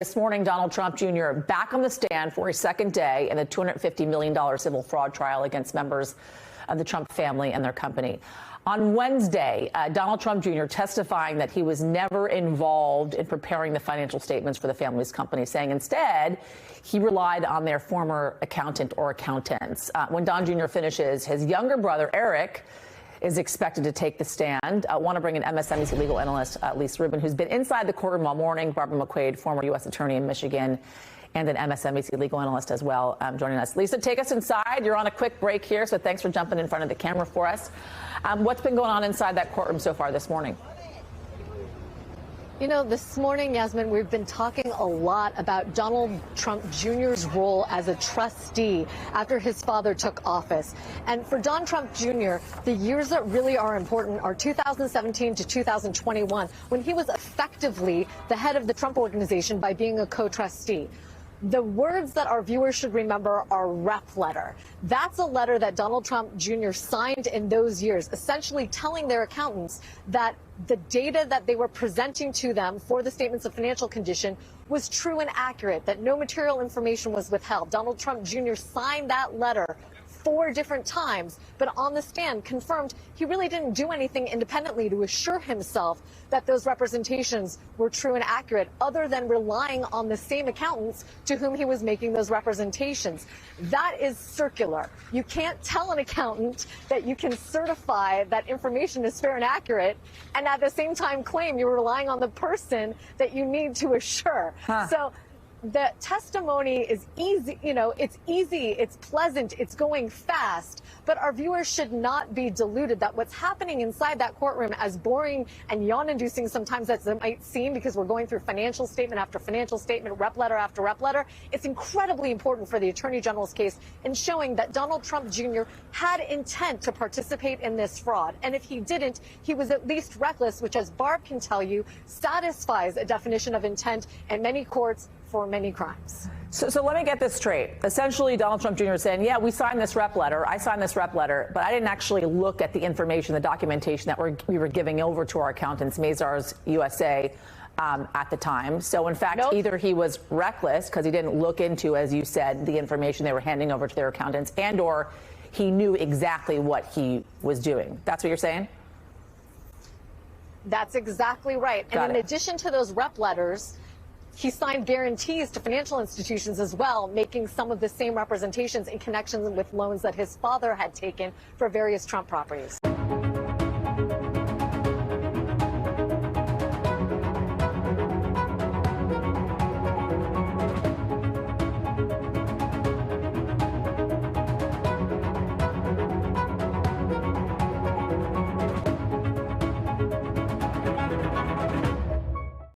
This morning, Donald Trump Jr. back on the stand for a second day in the $250 million civil fraud trial against members of the Trump family and their company. On Wednesday, Donald Trump Jr. testifying that he was never involved in preparing the financial statements for the family's company, saying instead he relied on their former accountant or accountants. When Don Jr. finishes, his younger brother, Eric, is expected to take the stand. I want to bring in MSNBC legal analyst Lisa Rubin, who's been inside the courtroom all morning. Barbara McQuade, former U.S. attorney in Michigan, and an MSNBC legal analyst as well, joining us. Lisa, take us inside. You're on a quick break here, so thanks for jumping in front of the camera for us. What's been going on inside that courtroom so far this morning? You know, this morning, Yasmin, we've been talking a lot about Donald Trump Jr.'s role as a trustee after his father took office. And for Don Trump Jr., the years that really are important are 2017 to 2021, when he was effectively the head of the Trump Organization by being a co-trustee. The words that our viewers should remember are rep letter. That's a letter that Donald Trump Jr. signed in those years, essentially telling their accountants that the data that they were presenting to them for the statements of financial condition was true and accurate, that no material information was withheld. Donald Trump Jr. signed that letter 4 different times, but on the stand confirmed he really didn't do anything independently to assure himself that those representations were true and accurate, other than relying on the same accountants to whom he was making those representations. That is circular. You can't tell an accountant that you can certify that information is fair and accurate, and at the same time claim you're relying on the person that you need to assure. So the testimony is easy, it's easy, it's pleasant, it's going fast, but our viewers should not be deluded that what's happening inside that courtroom, as boring and yawn-inducing sometimes as it might seem, because we're going through financial statement after financial statement, rep letter after rep letter, it's incredibly important for the Attorney General's case in showing that Donald Trump Jr. had intent to participate in this fraud. And if he didn't, he was at least reckless, which, as Barb can tell you, satisfies a definition of intent in many courts for many crimes. So let me get this straight. Essentially, Donald Trump Jr. is saying, yeah, we signed this rep letter. I signed this rep letter, but I didn't actually look at the information, the documentation that we were giving over to our accountants, Mazars USA, at the time. So, in fact, either he was reckless because he didn't look into, as you said, the information they were handing over to their accountants, and or he knew exactly what he was doing. That's what you're saying? That's exactly right. And in addition to those rep letters, he signed guarantees to financial institutions as well, making some of the same representations in connection with loans that his father had taken for various Trump properties.